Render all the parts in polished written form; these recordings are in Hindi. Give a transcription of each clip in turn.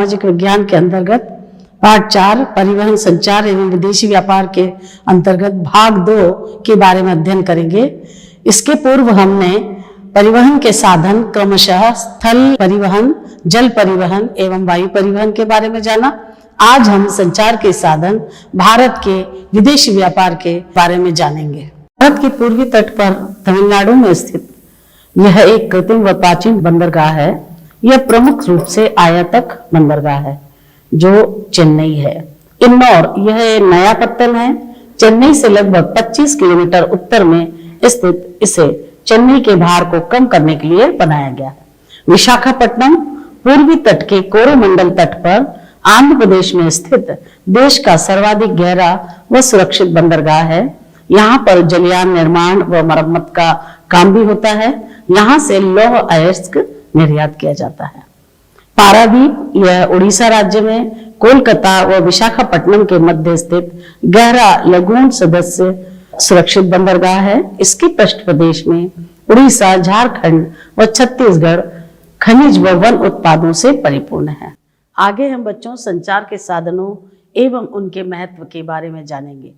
सामाजिक विज्ञान के अंतर्गत पाठ 4 परिवहन संचार एवं विदेशी व्यापार के अंतर्गत भाग 2 के बारे में अध्ययन करेंगे। इसके पूर्व हमने परिवहन के साधन क्रमशः स्थल परिवहन, जल परिवहन एवं वायु परिवहन के बारे में जाना। आज हम संचार के साधन भारत के विदेशी व्यापार के बारे में जानेंगे। भारत के पूर्वी तट पर तमिलनाडु में स्थित यह एक कृत्रिम व प्राचीन बंदरगाह है। यह प्रमुख रूप से आयातक बंदरगाह है जो चेन्नई है। इन्नौर यह नया पत्तन है। चेन्नई से लगभग 25 किलोमीटर उत्तर में स्थित इसे चेन्नई के भार को कम करने के लिए बनाया गया है। विशाखापट्टनम पूर्वी तट के कोरोमंडल तट पर आंध्र प्रदेश में स्थित देश का सर्वाधिक गहरा व सुरक्षित बंदरगाह है। यहाँ पर जलयान निर्माण व मरम्मत का काम भी होता है। यहाँ से लौह अयस्क निर्यात किया जाता है। पारादीप यह उड़ीसा राज्य में कोलकाता व विशाखापट्टनम के मध्य स्थित गहरा लगून सदस्य सुरक्षित बंदरगाह है। इसके पृष्ठ प्रदेश में उड़ीसा, झारखंड व छत्तीसगढ़ खनिज व वन उत्पादों से परिपूर्ण है। आगे हम बच्चों संचार के साधनों एवं उनके महत्व के बारे में जानेंगे।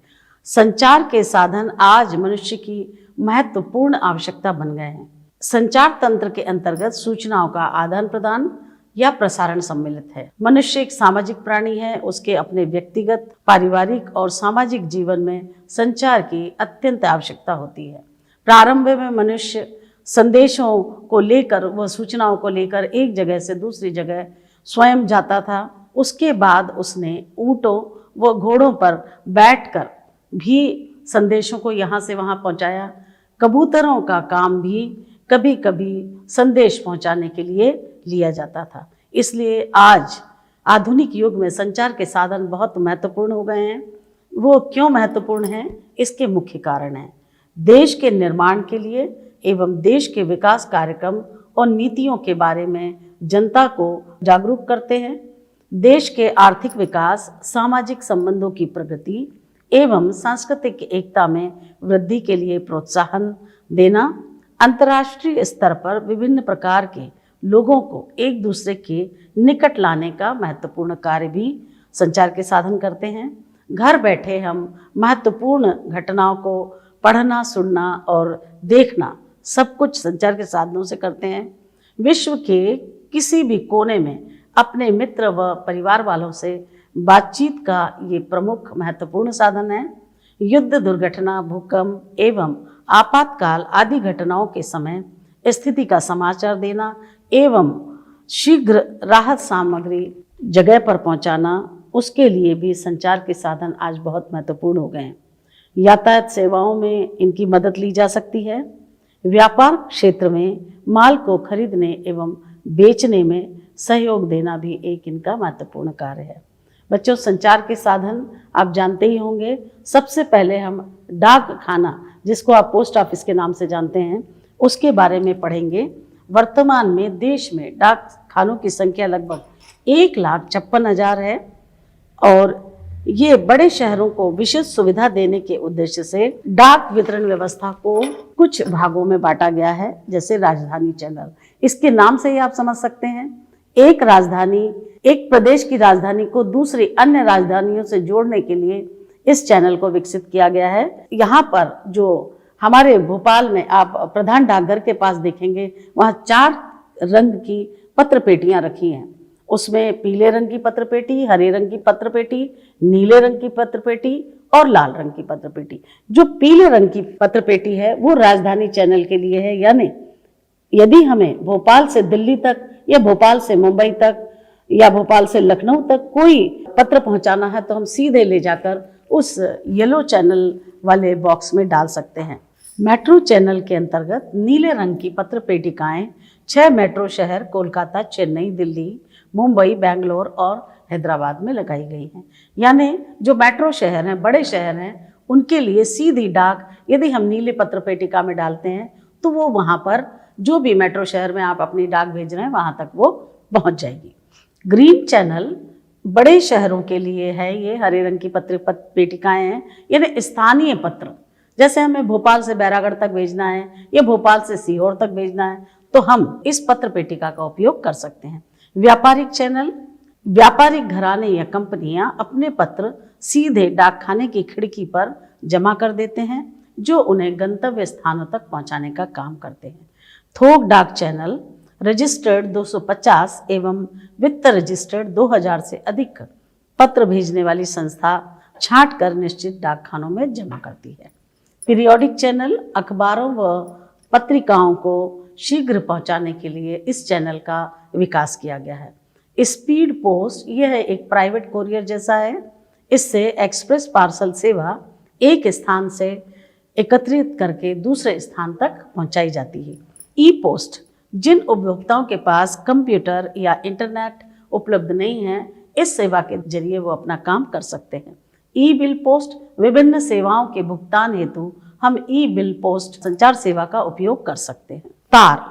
संचार के साधन आज मनुष्य की महत्वपूर्ण आवश्यकता बन गए हैं। संचार तंत्र के अंतर्गत सूचनाओं का आदान प्रदान या प्रसारण सम्मिलित है। मनुष्य एक सामाजिक प्राणी है। उसके अपने व्यक्तिगत, पारिवारिक और सामाजिक जीवन में संचार की अत्यंत आवश्यकता होती है। प्रारंभ में मनुष्य संदेशों को लेकर व सूचनाओं को लेकर एक जगह से दूसरी जगह स्वयं जाता था। उसके बाद उसने ऊँटों व घोड़ों पर बैठकर भी संदेशों को यहाँ से वहाँ पहुँचाया। कबूतरों का काम भी कभी कभी संदेश पहुँचाने के लिए लिया जाता था। इसलिए आज आधुनिक युग में संचार के साधन बहुत महत्वपूर्ण हो गए हैं। वो क्यों महत्वपूर्ण हैं? इसके मुख्य कारण हैं देश के निर्माण के लिए एवं देश के विकास कार्यक्रम और नीतियों के बारे में जनता को जागरूक करते हैं। देश के आर्थिक विकास, सामाजिक संबंधों की प्रगति एवं सांस्कृतिक एकता में वृद्धि के लिए प्रोत्साहन देना, अंतर्राष्ट्रीय स्तर पर विभिन्न प्रकार के लोगों को एक दूसरे के निकट लाने का महत्वपूर्ण कार्य भी संचार के साधन करते हैं। घर बैठे हम महत्वपूर्ण घटनाओं को पढ़ना, सुनना और देखना सब कुछ संचार के साधनों से करते हैं। विश्व के किसी भी कोने में अपने मित्र व परिवार वालों से बातचीत का ये प्रमुख महत्वपूर्ण साधन है। युद्ध, दुर्घटना, भूकंप एवं आपातकाल आदि घटनाओं के समय स्थिति का समाचार देना एवं शीघ्र राहत सामग्री जगह पर पहुंचाना, उसके लिए भी संचार के साधन आज बहुत महत्वपूर्ण हो गए हैं। यातायात सेवाओं में इनकी मदद ली जा सकती है। व्यापार क्षेत्र में माल को खरीदने एवं बेचने में सहयोग देना भी एक इनका महत्वपूर्ण कार्य है। बच्चों, संचार के साधन आप जानते ही होंगे। सबसे पहले हम डाक खाना, जिसको आप पोस्ट ऑफिस के नाम से जानते हैं, उसके बारे में पढ़ेंगे। वर्तमान में देश में डाक खानों की संख्या लगभग 1,56,000 है और ये बड़े शहरों को विशेष सुविधा देने के उद्देश्य से डाक वितरण व्यवस्था को कुछ भागों में बांटा गया है, जैसे राजधानी चैनल। इसके नाम से ही आप समझ सकते हैं, एक राजधानी, एक प्रदेश की राजधानी को दूसरी अन्य राजधानियों से जोड़ने के लिए इस चैनल को विकसित किया गया है। यहाँ पर जो हमारे भोपाल में आप प्रधान डाकघर के पास देखेंगे, वहाँ 4 रंग की पत्र पेटियाँ रखी हैं। उसमें पीले रंग की पत्र पेटी, हरे रंग की पत्र पेटी, नीले रंग की पत्र पेटी और लाल रंग की पत्र पेटी। जो पीले रंग की पत्र पेटी है वो राजधानी चैनल के लिए है, यानी यदि हमें भोपाल से दिल्ली तक या भोपाल से मुंबई तक या भोपाल से लखनऊ तक कोई पत्र पहुंचाना है तो हम सीधे ले जाकर उस येलो चैनल वाले बॉक्स में डाल सकते हैं। मेट्रो चैनल के अंतर्गत नीले रंग की पत्र पेटिकाएं 6 मेट्रो शहर कोलकाता, चेन्नई, दिल्ली, मुंबई, बेंगलोर और हैदराबाद में लगाई गई हैं। यानी जो मेट्रो शहर हैं, बड़े शहर हैं, उनके लिए सीधी डाक यदि हम नीले पत्र पेटिका में डालते हैं तो वो वहाँ पर जो भी मेट्रो शहर में आप अपनी डाक भेज रहे हैं वहाँ तक वो पहुँच जाएगी। ग्रीन चैनल बड़े शहरों के लिए है। ये हरे रंग की पत्र पेटिकाएँ हैं, यानी स्थानीय पत्र। जैसे हमें भोपाल से बैरागढ़ तक भेजना है या भोपाल से सीहोर तक भेजना है तो हम इस पत्र पेटिका का उपयोग कर सकते हैं। व्यापारिक चैनल व्यापारिक घराने या कंपनियां अपने पत्र सीधे डाकखाने की खिड़की पर जमा कर देते हैं, जो उन्हें गंतव्य स्थानों तक पहुंचाने का काम करते हैं। थोक डाक चैनल रजिस्टर्ड 250 एवं वित्त रजिस्टर्ड 2000 से अधिक पत्र भेजने वाली संस्था छांट कर निश्चित डाकखानों में जमा करती है। पीरियोडिक चैनल अखबारों व पत्रिकाओं को शीघ्र पहुंचाने के लिए इस चैनल का विकास किया गया है। स्पीड पोस्ट यह एक प्राइवेट कोरियर जैसा है। इससे एक्सप्रेस पार्सल सेवा एक स्थान से एकत्रित करके दूसरे स्थान तक पहुंचाई जाती है। ई पोस्ट जिन उपभोक्ताओं के पास कंप्यूटर या इंटरनेट उपलब्ध नहीं है, इस सेवा के जरिए वो अपना काम कर सकते हैं। ई बिल पोस्ट विभिन्न सेवाओं के भुगतान हेतु हम ई बिल पोस्ट संचार सेवा का उपयोग कर सकते हैं। तार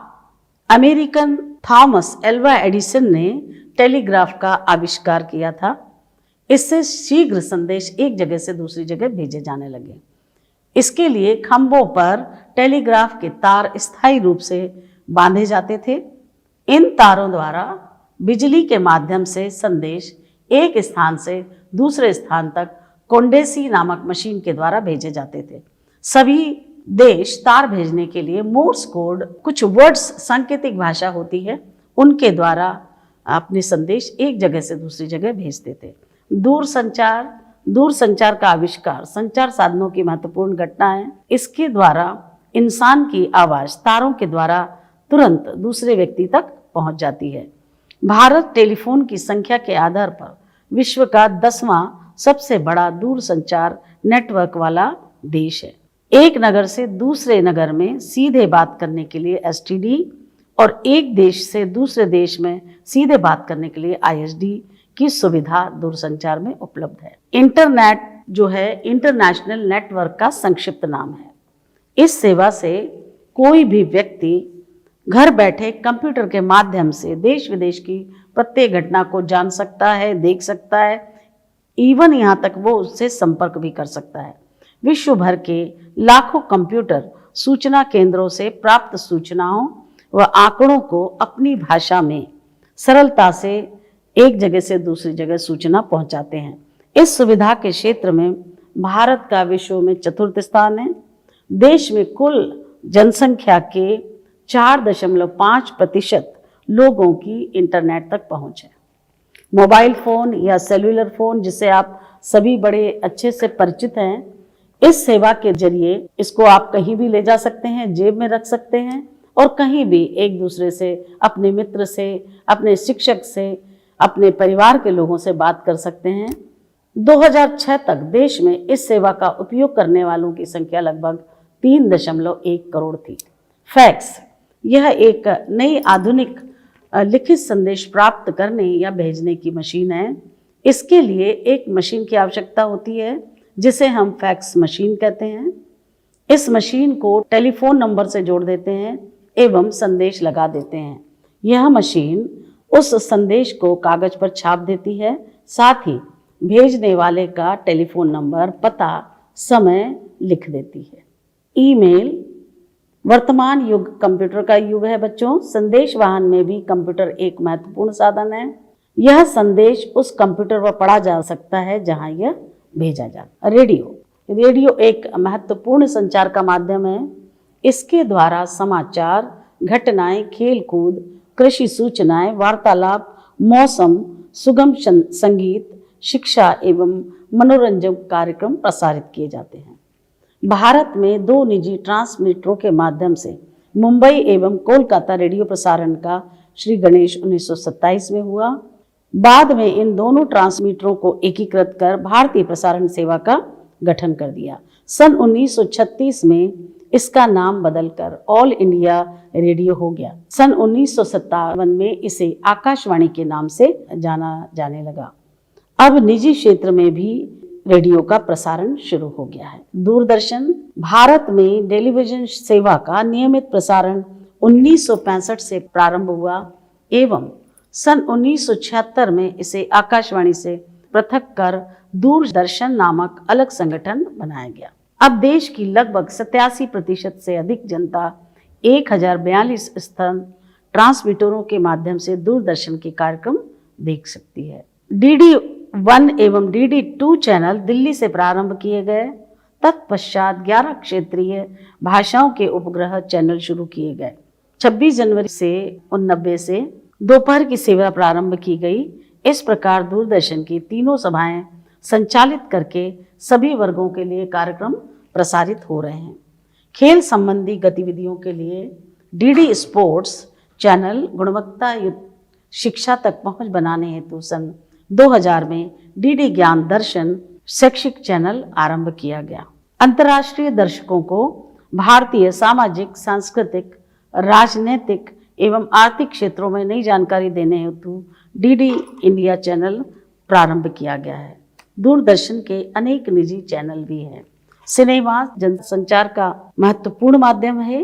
अमेरिकन थॉमस एल्वा एडिसन ने टेलीग्राफ का आविष्कार किया था। इससे शीघ्र संदेश एक जगह से दूसरी जगह भेजे जाने लगे। इसके लिए खंभों पर टेलीग्राफ के तार स्थायी रूप से बांधे जाते थे। इन तारों द्वारा बिजली के माध्यम से संदेश एक स्थान से दूसरे स्थान तक कोंडेसी नामक मशीन के द्वारा भेजे जाते थे। सभी देश तार भेजने के लिए मोर्स कोड, कुछ वर्ड्स सांकेतिक भाषा होती है, उनके द्वारा अपने संदेश एक जगह से दूसरी जगह भेजते थे। दूरसंचार का आविष्कार संचार साधनों की महत्वपूर्ण घटना है। इसके द्वारा इंसान की आवाज तारों के द्वारा तुरंत दूसरे व्यक्ति तक पहुंच जाती है। भारत टेलीफोन की संख्या के आधार पर विश्व का 10वां सबसे बड़ा दूरसंचार नेटवर्क वाला देश है। एक नगर से दूसरे नगर में सीधे बात करने के लिए एसटीडी और एक देश से दूसरे देश में सीधे बात करने के लिए आईएसडी की सुविधा दूरसंचार में उपलब्ध है। इंटरनेट जो है इंटरनेशनल नेटवर्क का संक्षिप्त नाम है। इस सेवा से कोई भी व्यक्ति घर बैठे कंप्यूटर के माध्यम से देश विदेश की प्रत्येक घटना को जान सकता है, देख सकता है, इवन यहाँ तक वो उससे संपर्क भी कर सकता है। विश्व भर के लाखों कंप्यूटर सूचना केंद्रों से प्राप्त सूचनाओं व आंकड़ों को अपनी भाषा में सरलता से एक जगह से दूसरी जगह सूचना पहुंचाते हैं। इस सुविधा के क्षेत्र में भारत का विश्व में 4th स्थान है। देश में कुल जनसंख्या के 4.5% लोगों की इंटरनेट तक पहुंच है। मोबाइल फ़ोन या सेल्युलर फ़ोन जिसे आप सभी बड़े अच्छे से परिचित हैं, इस सेवा के जरिए इसको आप कहीं भी ले जा सकते हैं, जेब में रख सकते हैं और कहीं भी एक दूसरे से, अपने मित्र से, अपने शिक्षक से, अपने परिवार के लोगों से बात कर सकते हैं। 2006 तक देश में इस सेवा का उपयोग करने वालों की संख्या लगभग 3.1 करोड़ थी। फैक्स यह एक नई आधुनिक लिखित संदेश प्राप्त करने या भेजने की मशीन है। इसके लिए एक मशीन की आवश्यकता होती है जिसे हम फैक्स मशीन कहते हैं। इस मशीन को टेलीफोन नंबर से जोड़ देते हैं एवं संदेश लगा देते हैं। यह मशीन उस संदेश को कागज पर छाप देती है, साथ ही भेजने वाले का टेलीफोन नंबर, पता, समय लिख देती है। ईमेल वर्तमान युग कंप्यूटर का युग है बच्चों। संदेश वाहन में भी कंप्यूटर एक महत्वपूर्ण साधन है। यह संदेश उस कंप्यूटर पर पढ़ा जा सकता है जहां यह भेजा जाता है। रेडियो एक महत्वपूर्ण संचार का माध्यम है। इसके द्वारा समाचार, घटनाएं, खेलकूद, कृषि सूचनाएं, वार्तालाप, मौसम, सुगम संगीत, शिक्षा एवं मनोरंजन कार्यक्रम प्रसारित किए जाते हैं। भारत में 2 निजी ट्रांसमीटरों के माध्यम से मुंबई एवं कोलकाता रेडियो प्रसारण का श्री गणेश 1927 में हुआ। बाद में इन दोनों ट्रांसमीटरों को एकीकृत कर भारतीय प्रसारण सेवा का गठन कर दिया। सन 1936 में इसका नाम बदलकर ऑल इंडिया रेडियो हो गया। सन 1957 में इसे आकाशवाणी के नाम से जाना जाने लगा। अब निजी क्षेत्र में भी रेडियो का प्रसारण शुरू हो गया है। दूरदर्शन भारत में टेलीविजन सेवा का नियमित प्रसारण 1965 से प्रारंभ हुआ एवं सन 1976 में इसे आकाशवाणी से पृथक कर दूरदर्शन नामक अलग संगठन बनाया गया। अब देश की लगभग 87% से अधिक जनता 1042 स्तन ट्रांसमीटरों के माध्यम से दूरदर्शन के कार्यक्रम देख सकती है। DD1 एवं DD2 चैनल दिल्ली से प्रारंभ किए गए। तत्पश्चात 11 क्षेत्रीय भाषाओं के उपग्रह चैनल शुरू किए गए। 26 जनवरी से 1990 से दोपहर की सेवा प्रारंभ की गई। इस प्रकार दूरदर्शन की तीनों सभाएं संचालित करके सभी वर्गों के लिए कार्यक्रम प्रसारित हो रहे हैं। खेल संबंधी गतिविधियों के लिए DD स्पोर्ट्स चैनल गुणवत्ता युक्त शिक्षा तक पहुंच बनाने हेतु सन 2000 में DD ज्ञान दर्शन शैक्षिक चैनल आरंभ किया गया। अंतर्राष्ट्रीय दर्शकों को भारतीय सामाजिक, सांस्कृतिक, राजनीतिक एवं आर्थिक क्षेत्रों में नई जानकारी देने हेतु DD इंडिया चैनल प्रारंभ किया गया है। दूरदर्शन के अनेक निजी चैनल भी हैं। सिनेमा जनसंचार का महत्वपूर्ण माध्यम है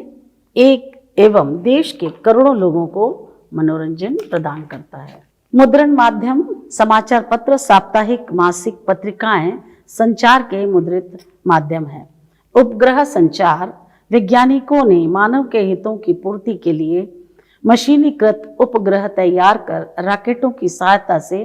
एवं देश के करोड़ों लोगों को मनोरंजन प्रदान करता है। मुद्रण माध्यम समाचार पत्र, साप्ताहिक, मासिक पत्रिकाएं संचार के मुद्रित माध्यम है। उपग्रह संचार वैज्ञानिकों ने मानव के हितों की पूर्ति के लिए मशीनीकृत उपग्रह तैयार कर रॉकेटों की सहायता से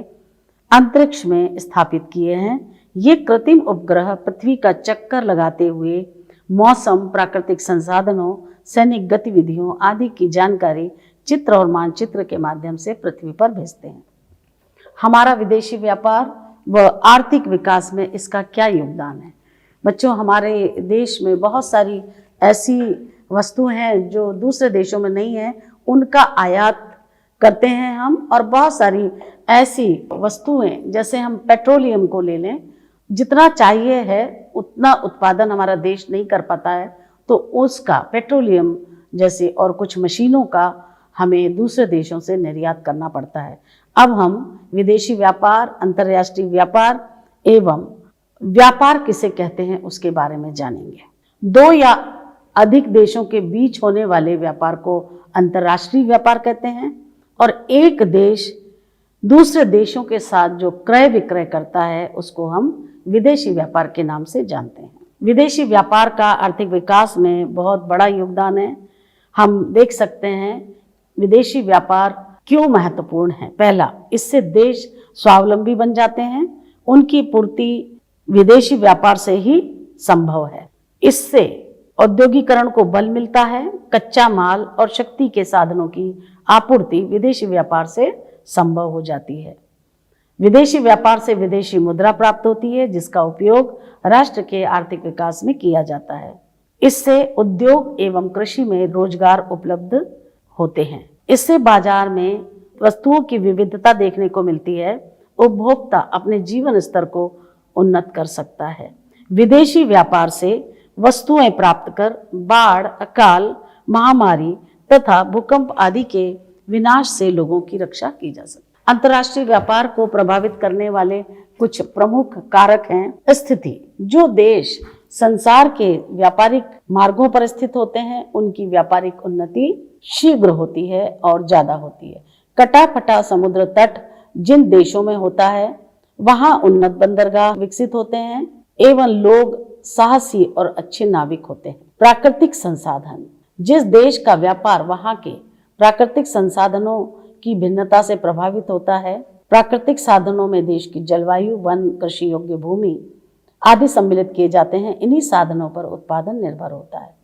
अंतरिक्ष में स्थापित किए हैं। ये कृत्रिम उपग्रह पृथ्वी का चक्कर लगाते हुए मौसम, प्राकृतिक संसाधनों, सैनिक गतिविधियों आदि की जानकारी चित्र और मानचित्र के माध्यम से पृथ्वी पर भेजते हैं। हमारा विदेशी व्यापार व आर्थिक विकास में इसका क्या योगदान है? बच्चों, हमारे देश में बहुत सारी ऐसी वस्तुएं हैं जो दूसरे देशों में नहीं है, उनका आयात करते हैं हम। और बहुत सारी ऐसी वस्तुएं, जैसे हम पेट्रोलियम को ले लें, जितना चाहिए है उतना उत्पादन हमारा देश नहीं कर पाता है, तो उसका पेट्रोलियम जैसे और कुछ मशीनों का हमें दूसरे देशों से निर्यात करना पड़ता है। अब हम विदेशी व्यापार, अंतर्राष्ट्रीय व्यापार एवं व्यापार किसे कहते हैं उसके बारे में जानेंगे। दो या अधिक देशों के बीच होने वाले व्यापार को अंतर्राष्ट्रीय व्यापार कहते हैं और एक देश दूसरे देशों के साथ जो क्रय विक्रय करता है उसको हम विदेशी व्यापार के नाम से जानते हैं। विदेशी व्यापार का आर्थिक विकास में बहुत बड़ा योगदान है। हम देख सकते हैं विदेशी व्यापार क्यों महत्वपूर्ण है। पहला, इससे देश स्वावलंबी बन जाते हैं, उनकी पूर्ति विदेशी व्यापार से ही संभव है। इससे औद्योगिकरण को बल मिलता है। कच्चा माल और शक्ति के साधनों की आपूर्ति विदेशी व्यापार से संभव हो जाती है। विदेशी व्यापार से विदेशी मुद्रा प्राप्त होती है, जिसका उपयोग राष्ट्र के आर्थिक विकास में किया जाता है। इससे उद्योग एवं कृषि में रोजगार उपलब्ध होते हैं। इससे बाजार में वस्तुओं की विविधता देखने को मिलती है। उपभोक्ता अपने जीवन स्तर को उन्नत कर सकता है। विदेशी व्यापार से वस्तुएं प्राप्त कर बाढ़, अकाल, महामारी तथा भूकंप आदि के विनाश से लोगों की रक्षा की जा सकती है। अंतर्राष्ट्रीय व्यापार को प्रभावित करने वाले कुछ प्रमुख कारक हैं। स्थिति, जो देश संसार के व्यापारिक मार्गों पर स्थित होते हैं उनकी व्यापारिक उन्नति शीघ्र होती है और ज्यादा होती है। कटा फटा समुद्र तट जिन देशों में होता है वहां उन्नत बंदरगाह विकसित होते हैं एवं लोग साहसी और अच्छे नाविक होते हैं। प्राकृतिक संसाधन, जिस देश का व्यापार वहां के प्राकृतिक संसाधनों की भिन्नता से प्रभावित होता है। प्राकृतिक साधनों में देश की जलवायु, वन, कृषि योग्य भूमि आदि सम्मिलित किए जाते हैं। इन्हीं साधनों पर उत्पादन निर्भर होता है।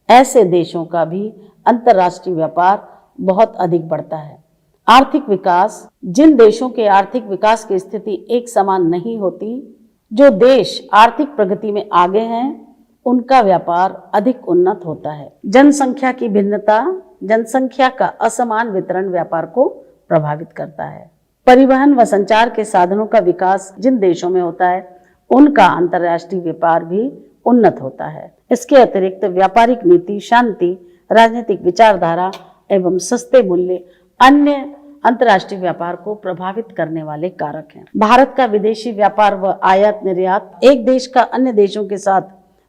ऐसे देशों का भी अंतर्राष्ट्रीय व्यापार बहुत अधिक बढ़ता है। आर्थिक विकास, जिन देशों के आर्थिक विकास की स्थिति एक समान नहीं होती, जो देश आर्थिक प्रगति में आगे हैं उनका व्यापार अधिक उन्नत होता है। जनसंख्या की भिन्नता, जनसंख्या का असमान वितरण व्यापार को प्रभावित करता है। परिवहन व संचार के साधनों का विकास जिन देशों में होता है उनका अंतर्राष्ट्रीय व्यापार भी उन्नत होता है। इसके अतिरिक्त व्यापारिक नीति, शांति, राजनीतिक विचारधारा एवं सस्ते मूल्य अन्य अंतर्राष्ट्रीय व्यापार को प्रभावित करने वाले कारक हैं। भारत का विदेशी व्यापार व आयात निर्यात, एक देश का अन्य देशों के साथ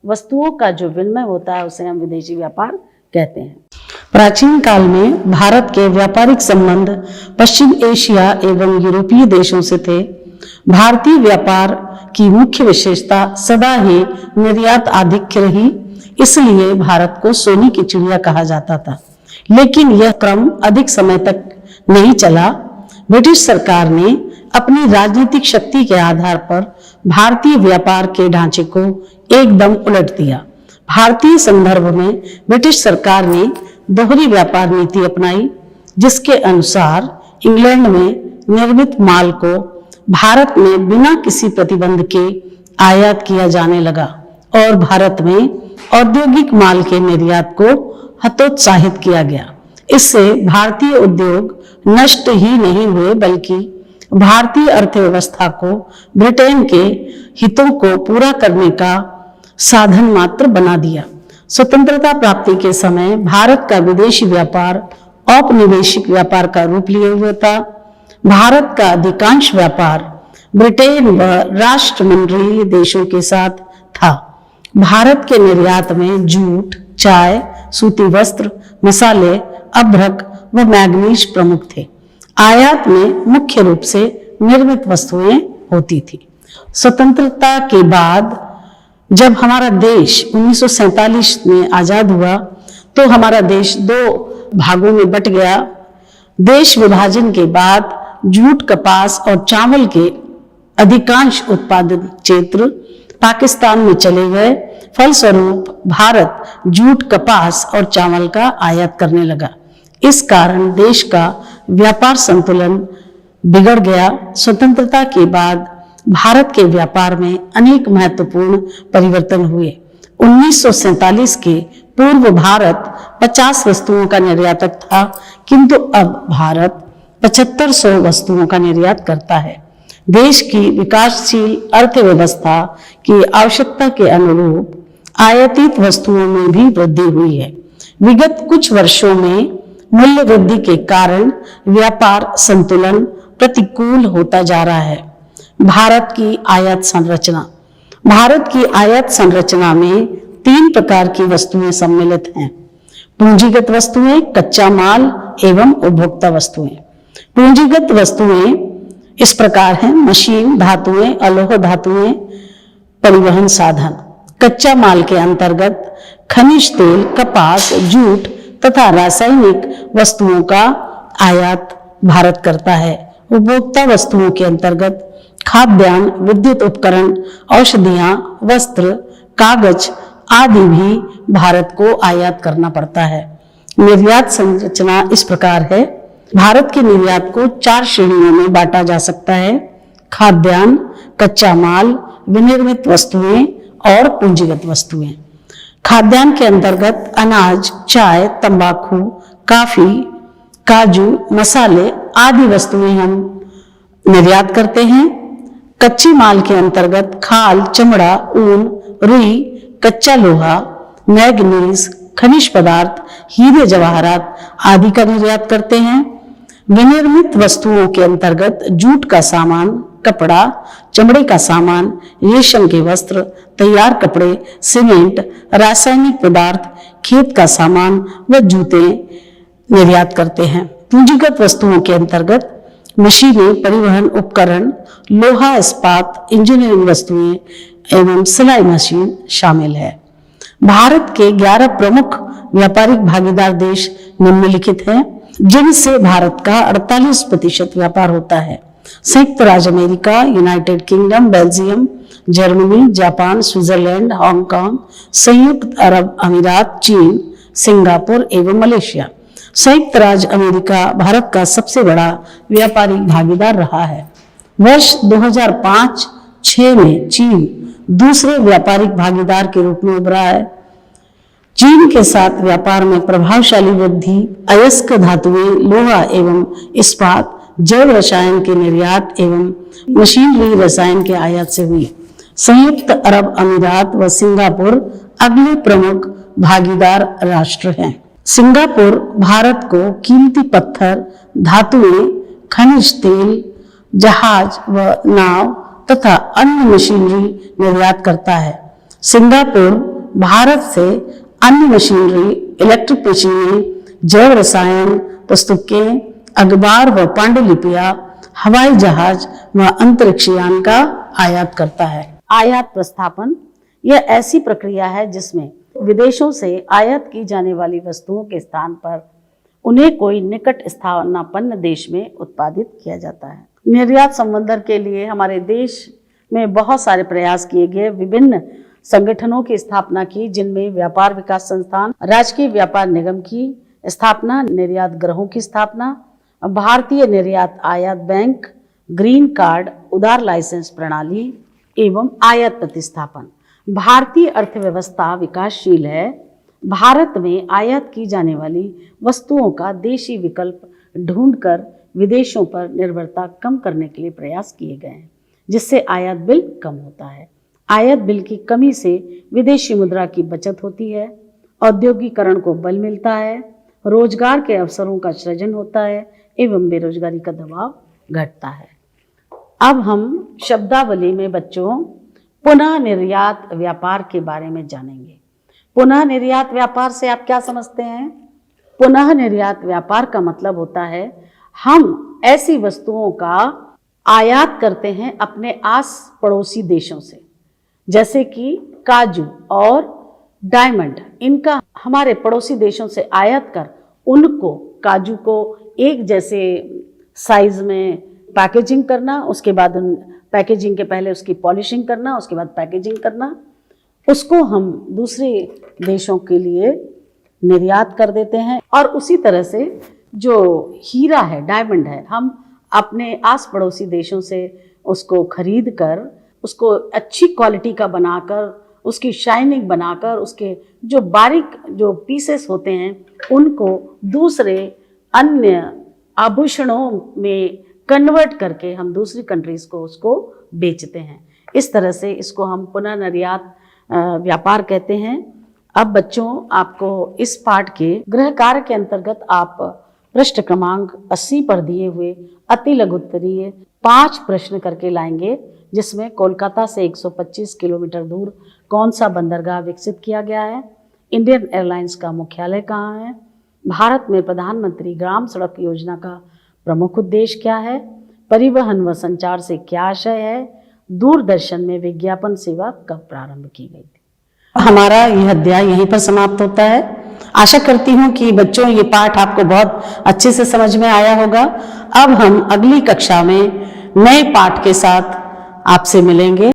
वस्तुओं का जो विनिमय होता है उसे हम विदेशी व्यापार कहते हैं। प्राचीन काल में भारत के व्यापारिक संबंध पश्चिम एशिया एवं यूरोपीय देशों से थे। भारतीय व्यापार की मुख्य विशेषता सदा ही निर्यात आधिक्य रही, इसलिए भारत को सोने की चिड़िया कहा जाता था। लेकिन यह क्रम अधिक समय तक नहीं चला। ब्रिटिश सरकार ने अपनी राजनीतिक शक्ति के आधार पर भारतीय व्यापार के ढांचे को एकदम उलट दिया। भारतीय संदर्भ में ब्रिटिश सरकार ने दोहरी व्यापार नीति अपनाई, जिसके अनुसार इंग्लैंड में निर्मित माल को भारत में बिना किसी प्रतिबंध के आयात किया जाने लगा और भारत में औद्योगिक माल के निर्यात को हतोत्साहित किया गया। इससे भारतीय उद्योग नष्ट ही नहीं हुए, बल्कि भारतीय अर्थव्यवस्था को ब्रिटेन के हितों को पूरा करने का साधन मात्र बना दिया। स्वतंत्रता प्राप्ति के समय भारत का विदेशी व्यापार औपनिवेशिक व्यापार का रूप लिए हुए था। भारत का अधिकांश व्यापार ब्रिटेन व राष्ट्रमंडलीय देशों के साथ था। भारत के निर्यात में जूट, चाय, सूती वस्त्र, मसाले, अभ्रक व मैग्नीज प्रमुख थे। आयात में मुख्य रूप से निर्मित वस्तुएं होती थी। स्वतंत्रता के बाद जब हमारा देश 1947 में आजाद हुआ तो हमारा देश 2 भागों में बट गया। देश विभाजन के बाद जूट, कपास और चावल के अधिकांश उत्पादन क्षेत्र पाकिस्तान में चले गए। फलस्वरूप भारत जूट, कपास और चावल का आयात करने लगा। इस कारण देश का व्यापार संतुलन बिगड़ गया। स्वतंत्रता के बाद भारत के व्यापार में अनेक महत्वपूर्ण परिवर्तन हुए। 1947 के पूर्व भारत 50 वस्तुओं का निर्यातक था, किंतु अब भारत 7500 वस्तुओं का निर्यात करता है। देश की विकासशील अर्थव्यवस्था की आवश्यकता के अनुरूप आयातित वस्तुओं में भी वृद्धि हुई है। विगत कुछ वर्षों में मूल्य वृद्धि के कारण व्यापार संतुलन प्रतिकूल होता जा रहा है। भारत की आयात संरचना में 3 प्रकार की वस्तुएं सम्मिलित हैं: पूंजीगत वस्तुएं, कच्चा माल एवं उपभोक्ता वस्तुएं। पूंजीगत वस्तुएं इस प्रकार हैं: मशीन, धातुएं, अलोह धातुएं, परिवहन साधन। कच्चा माल के अंतर्गत खनिज तेल, कपास, जूट तथा रासायनिक वस्तुओं का आयात भारत करता है। उपभोक्ता वस्तुओं के अंतर्गत खाद्यान्न, विद्युत उपकरण, औषधियां, वस्त्र, कागज आदि भी भारत को आयात करना पड़ता है। निर्यात संरचना इस प्रकार है: भारत के निर्यात को 4 श्रेणियों में बांटा जा सकता है: खाद्यान्न, कच्चा माल, विनिर्मित वस्तुएं और पूंजीगत वस्तुएं। खाद्यान्न के अंतर्गत अनाज, चाय, तंबाकू, काफी, काजू, मसाले आदि वस्तुएं हम निर्यात करते हैं। कच्चे माल के अंतर्गत खाल, चमड़ा, ऊन, रुई, कच्चा लोहा, मैग्नीज, खनिज पदार्थ, हीरे जवाहरात आदि का निर्यात करते हैं। विनिर्मित वस्तुओं के अंतर्गत जूट का सामान, कपड़ा, चमड़े का सामान, रेशम के वस्त्र, तैयार कपड़े, सीमेंट, रासायनिक पदार्थ, खेत का सामान व जूते निर्यात करते हैं। पूंजीगत वस्तुओं के अंतर्गत मशीनें, परिवहन उपकरण, लोहा इस्पात, इंजीनियरिंग वस्तुएं एवं सिलाई मशीन शामिल है। भारत के 11 प्रमुख व्यापारिक भागीदार देश निम्नलिखित हैं, जिनसे भारत का 48% व्यापार होता है: संयुक्त राज्य America, United kingdom, Belgium, Germany, Japan, Switzerland, Hong Kong, संयुक्त अरब अमीरात, चीन, सिंगापुर एवं मलेशिया। संयुक्त राज्य अमेरिका भारत का सबसे बड़ा व्यापारिक भागीदार रहा है। वर्ष 2005-06 में चीन दूसरे व्यापारिक भागीदार के रूप में उभरा है। चीन के साथ व्यापार में प्रभावशाली वृद्धि अयस्क धातुएं, लोहा एवं इस्पात, जैव रसायन के निर्यात एवं मशीनरी रसायन के आयात से हुई। संयुक्त अरब अमीरात व सिंगापुर अगले प्रमुख भागीदार राष्ट्र हैं। सिंगापुर भारत को कीमती पत्थर, धातुएं, खनिज तेल, जहाज व नाव तथा अन्य मशीनरी निर्यात करता है। सिंगापुर भारत से अन्य मशीनरी, इलेक्ट्रिक मशीनें, जैव रसायन, पुस्तकें, अखबार व पांडुलिपियां, हवाई जहाज व अंतरिक्ष यान का आयात करता है। आयात प्रस्थापन यह ऐसी प्रक्रिया है जिसमें विदेशों से आयात की जाने वाली वस्तुओं के स्थान पर उन्हें कोई निकट स्थानापन्न देश में उत्पादित किया जाता है। निर्यात संवर्धन के लिए हमारे देश में बहुत सारे प्रयास किए गए। विभिन्न संगठनों की स्थापना की, जिनमें व्यापार विकास संस्थान, राजकीय व्यापार निगम की स्थापना, निर्यात गृहों की स्थापना, भारतीय निर्यात आयात बैंक, ग्रीन कार्ड, उदार लाइसेंस प्रणाली एवं आयात प्रतिस्थापन। भारतीय अर्थव्यवस्था विकासशील है। भारत में आयात की जाने वाली वस्तुओं का देशी विकल्प ढूंढकर विदेशों पर निर्भरता कम करने के लिए प्रयास किए गए हैं, जिससे आयात बिल कम होता है। आयात बिल की कमी से विदेशी मुद्रा की बचत होती है, औद्योगिकरण को बल मिलता है, रोजगार के अवसरों का सृजन होता है एवं बेरोजगारी का दबाव घटता है। अब हम शब्दावली में बच्चों पुनः निर्यात व्यापार के बारे में जानेंगे। पुनः निर्यात व्यापार से आप क्या समझते हैं? पुनः निर्यात व्यापार का मतलब होता है हम ऐसी वस्तुओं का आयात करते हैं अपने आस पड़ोसी देशों से, जैसे कि काजू और डायमंड, इनका हमारे पड़ोसी देशों से आयात कर उनको, काजू को एक जैसे साइज में पैकेजिंग करना, उसके बाद उन पैकेजिंग के पहले उसकी पॉलिशिंग करना, उसके बाद पैकेजिंग करना, उसको हम दूसरे देशों के लिए निर्यात कर देते हैं। और उसी तरह से जो हीरा है, डायमंड है, हम अपने आस पड़ोसी देशों से उसको खरीद कर, उसको अच्छी क्वालिटी का बनाकर, उसकी शाइनिंग बनाकर, उसके जो बारीक जो पीसेस होते हैं उनको दूसरे अन्य आभूषणों में कन्वर्ट करके हम दूसरी कंट्रीज को उसको बेचते हैं। इस तरह से इसको हम पुनः निर्यात व्यापार कहते हैं। अब बच्चों आपको इस पाठ के गृह कार्य के अंतर्गत आप पृष्ठ क्रमांक 80 पर दिए हुए अति लघु उत्तरीय 5 प्रश्न करके लाएंगे, जिसमें कोलकाता से 125 किलोमीटर दूर कौन सा बंदरगाह विकसित किया गया है, इंडियन एयरलाइंस का मुख्यालय कहाँ है, भारत में प्रधानमंत्री ग्राम सड़क योजना का प्रमुख उद्देश्य क्या है, परिवहन व संचार से क्या आशय है, दूरदर्शन में विज्ञापन सेवा कब प्रारंभ की गई थी। हमारा यह अध्याय यहीं पर समाप्त होता है। आशा करती हूँ कि बच्चों ये पाठ आपको बहुत अच्छे से समझ में आया होगा। अब हम अगली कक्षा में नए पाठ के साथ आपसे मिलेंगे।